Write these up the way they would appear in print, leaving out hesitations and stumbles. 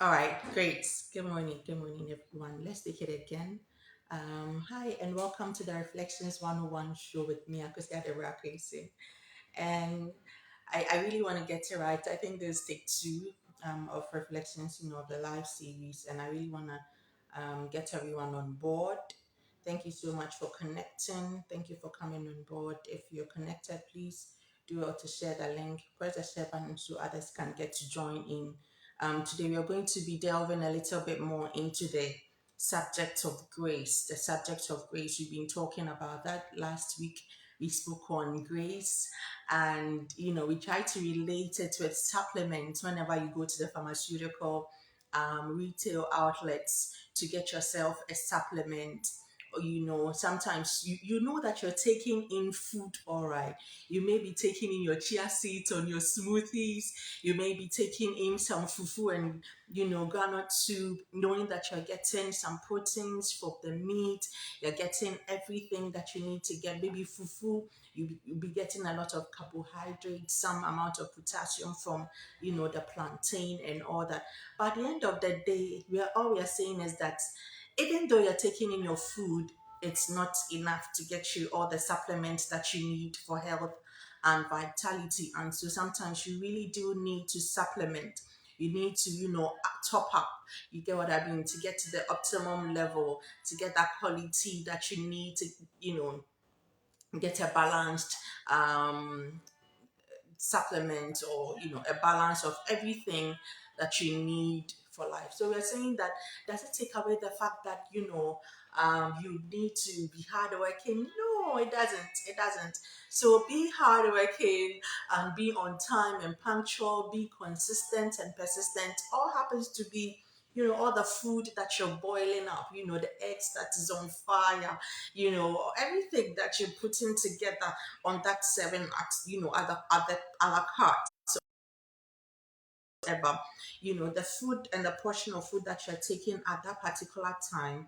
All right, great. Good morning, everyone. Let's take it again. Hi, and welcome to the Reflections 101 show with me, Akosia de Crazy. And I really want to get it right. I think this is take two of Reflections, of the live series, and I really want to get everyone on board. Thank you so much for connecting. Thank you for coming on board. If you're connected, please do well to share the link. Press the share button so others can get to join in. Today, we are going to be delving a little bit more into the subject of grace. The subject of grace, we've been talking about that last week. We spoke on grace, and we try to relate it with supplements whenever you go to the pharmaceutical retail outlets to get yourself a supplement. Or sometimes you know that you're taking in food, all right. You may be taking in your chia seeds on your smoothies. You may be taking in some fufu and groundnut soup, knowing that you're getting some proteins from the meat. You're getting everything that you need to get. Maybe fufu, you'll be getting a lot of carbohydrates, some amount of potassium from the plantain and all that. But at the end of the day, we are saying is that even though you're taking in your food, it's not enough to get you all the supplements that you need for health and vitality. And so sometimes you really do need to supplement. You need to, top up. You get what I mean? To get to the optimum level, to get that quality that you need to, get a balanced supplement, or a balance of everything that you need for life. So we're saying that, does it take away the fact that you need to be hardworking? No, it doesn't. It doesn't. So be hardworking and be on time and punctual, be consistent and persistent. All happens to be all the food that you're boiling up, the eggs that is on fire, everything that you're putting together on that seven acts, a la carte, ever, the food and the portion of food that you're taking at that particular time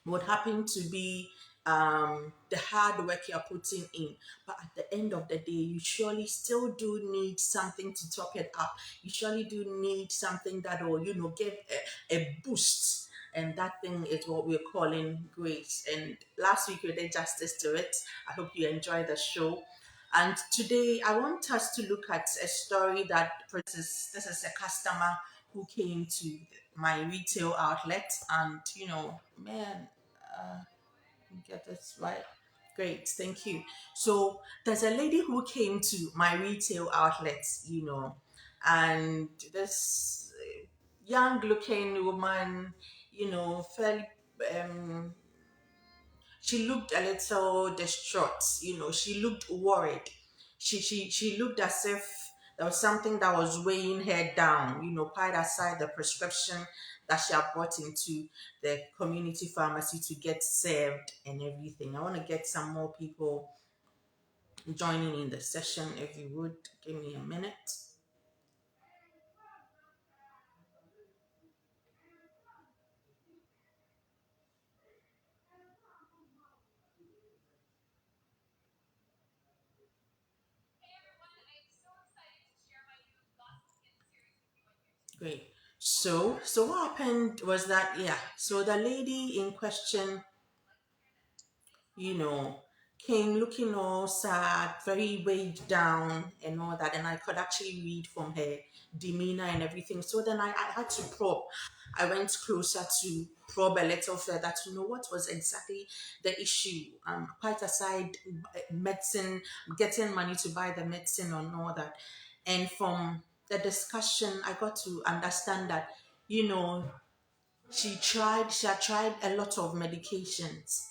would happen to be the hard work you're putting in. But at the end of the day, you surely still do need something to top it up. You surely do need something that will, give a boost. And that thing is what we're calling grace. And last week we did justice to it. I hope you enjoyed the show. And today I want us to look at a story that this is a customer who came to my retail outlet, and man, get this right. Great, thank you. So there's a lady who came to my retail outlet, and this young looking woman, fairly she looked a little distraught, she looked worried. She looked as if there was something that was weighing her down, quite aside the prescription that she had brought into the community pharmacy to get served and everything. I want to get some more people joining in the session. If you would give me a minute. Great. So what happened was that, yeah, so the lady in question, you know, came looking all sad, very weighed down and all that. And I could actually read from her demeanor and everything. So then I had to probe. I went closer to probe a little further to know what was exactly the issue. Quite aside medicine, getting money to buy the medicine and all that. And from the discussion, I got to understand that, you know, she had tried a lot of medications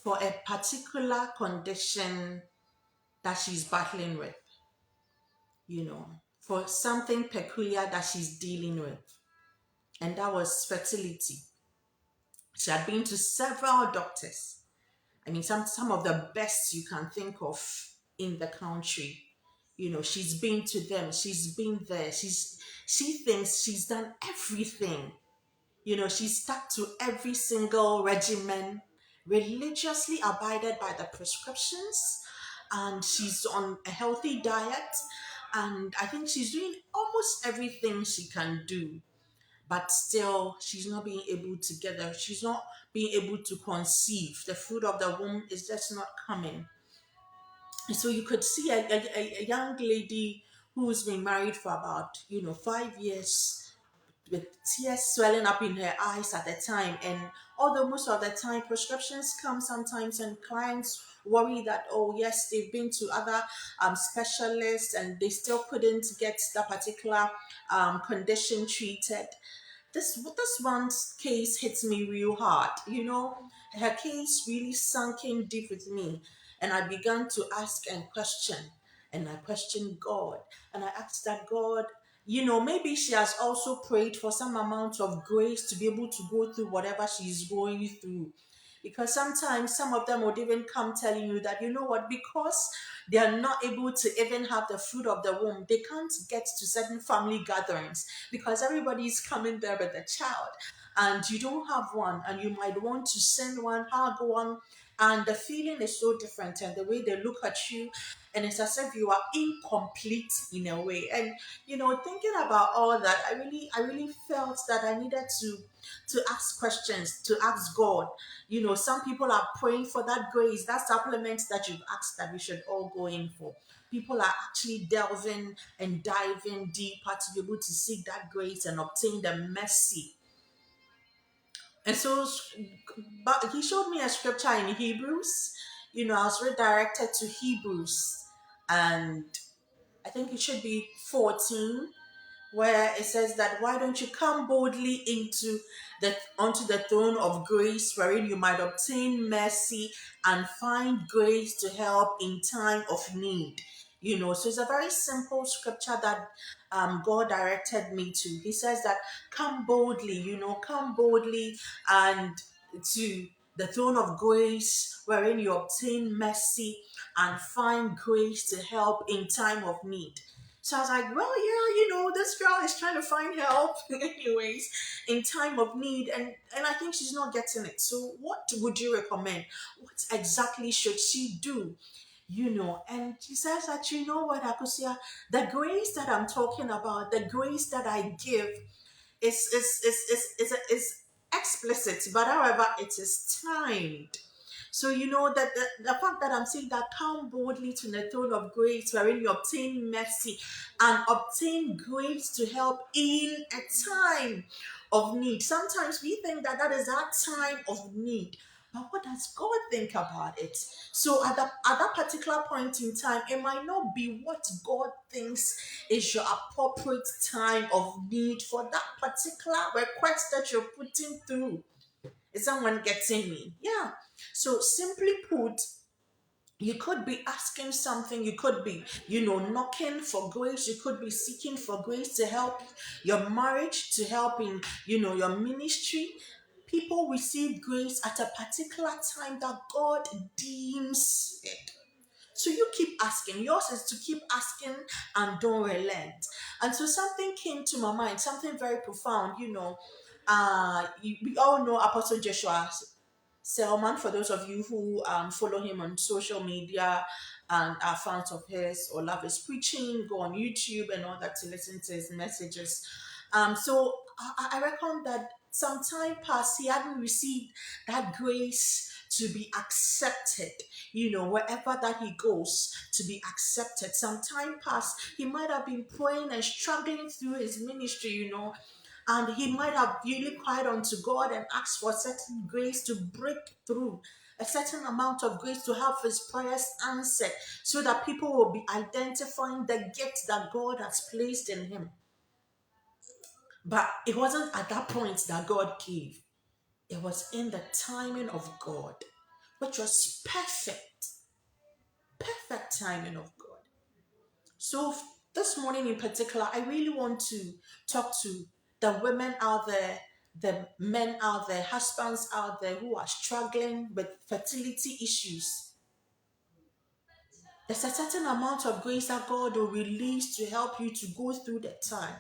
for a particular condition that she's battling with, for something peculiar that she's dealing with, and that was fertility. She had been to several doctors. I mean, some of the best you can think of in the country. She's been to them. She's been there. She thinks she's done everything. She's stuck to every single regimen, religiously abided by the prescriptions, and she's on a healthy diet. And I think she's doing almost everything she can do. but still she's not being able to get there. She's not being able to conceive. The fruit of the womb is just not coming. And so you could see a young lady who's been married for about 5 years, with tears swelling up in her eyes at the time. And although most of the time prescriptions come sometimes, and clients worry that, oh yes, they've been to other specialists and they still couldn't get that particular condition treated. This one's case hits me real hard. Her case really sunk in deep with me, and I began to ask and question, and I questioned God, and I asked that God, maybe she has also prayed for some amount of grace to be able to go through whatever she's going through. Because sometimes some of them would even come telling you that, you know what, because they are not able to even have the fruit of the womb, they can't get to certain family gatherings because everybody is coming there with a child, and you don't have one, and you might want to send one, hug one, and the feeling is so different, and the way they look at you, and it's as if you are incomplete in a way. And thinking about all that, I really felt that I needed to ask questions, to ask God. Some people are praying for that grace, that supplement that you've asked that we should all go in for. People are actually delving and diving deeper to be able to seek that grace and obtain the mercy. And so, but he showed me a scripture in Hebrews. I was redirected to Hebrews, and I think it should be 14, where it says that, why don't you come boldly onto the throne of grace, wherein you might obtain mercy and find grace to help in time of need. So it's a very simple scripture that God directed me to. He says that, come boldly, come boldly and to the throne of grace, wherein you obtain mercy and find grace to help in time of need. So I was like, well, yeah, this girl is trying to find help, anyways, in time of need, and I think she's not getting it. So what would you recommend? What exactly should she do? And she says that, you know what, Akusia, the grace that I'm talking about, the grace that I give is explicit, but however, it is timed. So that the fact that I'm saying that, come boldly to the throne of grace, wherein you obtain mercy and obtain grace to help in a time of need. Sometimes we think that that is our time of need. But what does God think about it? So at that particular point in time, it might not be what God thinks is your appropriate time of need for that particular request that you're putting through. Is someone getting me? Yeah. So simply put, you could be asking something, you could be, knocking for grace, you could be seeking for grace to help your marriage, to help in, your ministry. People receive grace at a particular time that God deems it. So you keep asking. Yours is to keep asking and don't relent. And so something came to my mind, something very profound. We all know Apostle Joshua Selman, for those of you who follow him on social media and are fans of his or love his preaching, go on YouTube and all that to listen to his messages. So I reckon that some time past he hadn't received that grace to be accepted, wherever that he goes, to be accepted. Some time past he might have been praying and struggling through his ministry, and he might have really cried unto God and asked for a certain grace to break through, a certain amount of grace to have his prayers answered, so that people will be identifying the gift that God has placed in him. But it wasn't at that point that God gave. It was in the timing of God, which was perfect, perfect timing of God. So this morning in particular, I really want to talk to the women out there, the men out there, husbands out there who are struggling with fertility issues. There's a certain amount of grace that God will release to help you to go through the time,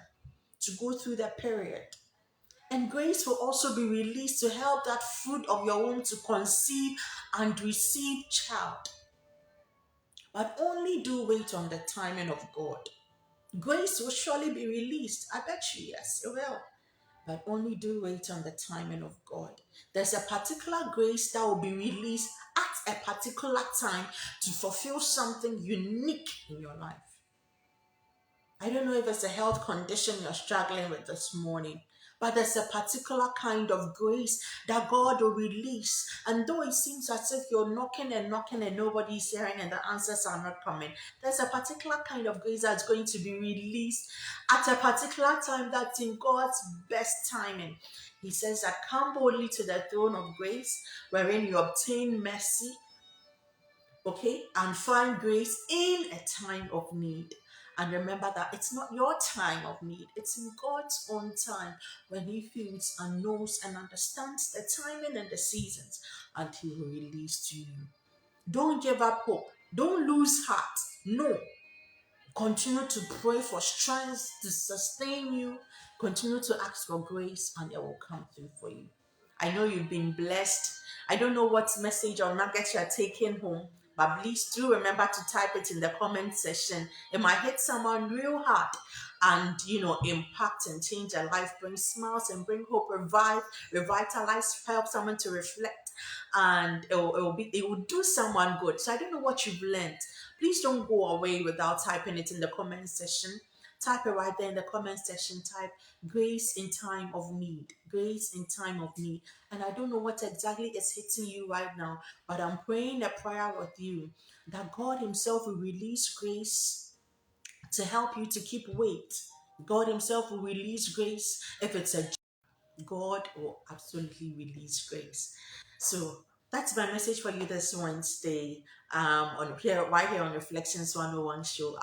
to go through the period. And grace will also be released to help that fruit of your womb to conceive and receive child. But only do wait on the timing of God. Grace will surely be released. I bet you, yes, it will. but only do wait on the timing of God. There's a particular grace that will be released at a particular time to fulfill something unique in your life. I don't know if it's a health condition you're struggling with this morning, but there's a particular kind of grace that God will release. And though it seems as if you're knocking and knocking and nobody's hearing and the answers are not coming, there's a particular kind of grace that's going to be released at a particular time that's in God's best timing. He says that come boldly to the throne of grace, wherein you obtain mercy, okay, and find grace in a time of need. And remember that it's not your time of need, it's in God's own time when He feels and knows and understands the timing and the seasons, and He will release to you. Don't give up hope, don't lose heart. No, continue to pray for strength to sustain you, continue to ask for grace, and it will come through for you. I know you've been blessed. I don't know what message or nuggets you're taking home, but please do remember to type it in the comment section. It might hit someone real hard and, impact and change their life, bring smiles and bring hope, revitalize, help someone to reflect, and it will do someone good. So I don't know what you've learned. Please don't go away without typing it in the comment section. Type it right there in the comment section. Type grace in time of need. Grace in time of need. And I don't know what exactly is hitting you right now, but I'm praying a prayer with you that God Himself will release grace to help you to keep weight. God Himself will release grace if it's a God will absolutely release grace. So that's my message for you this Wednesday. On here, right here on Reflections 101 show.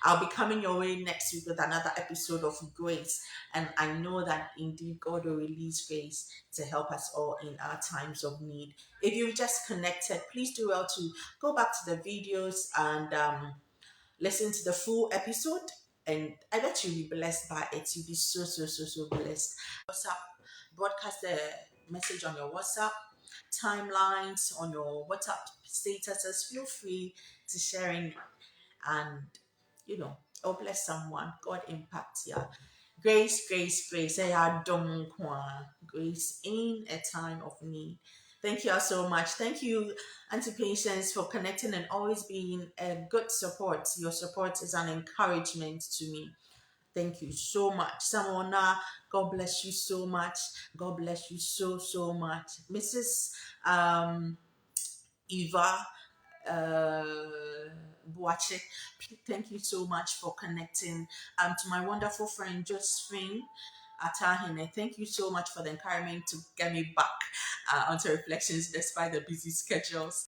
I'll be coming your way next week with another episode of Grace. And I know that indeed God will release grace to help us all in our times of need. If you just connected, please do well to go back to the videos and listen to the full episode, and I bet you'll be blessed by it. You'll be so, so, so, so blessed. WhatsApp, broadcast the message on your WhatsApp timelines, on your WhatsApp statuses. Feel free to sharing, and it'll bless someone. God impact, yeah. Grace, grace, grace. Grace in a time of need. Thank you all so much. Thank you, Auntie Patience, for connecting and always being a good support. Your support is an encouragement to me. Thank you so much. Samona, God bless you so much. God bless you so, so much. Mrs. Eva Boache, thank you so much for connecting. To my wonderful friend Josephine Atahine, thank you so much for the encouragement to get me back onto Reflections despite the busy schedules.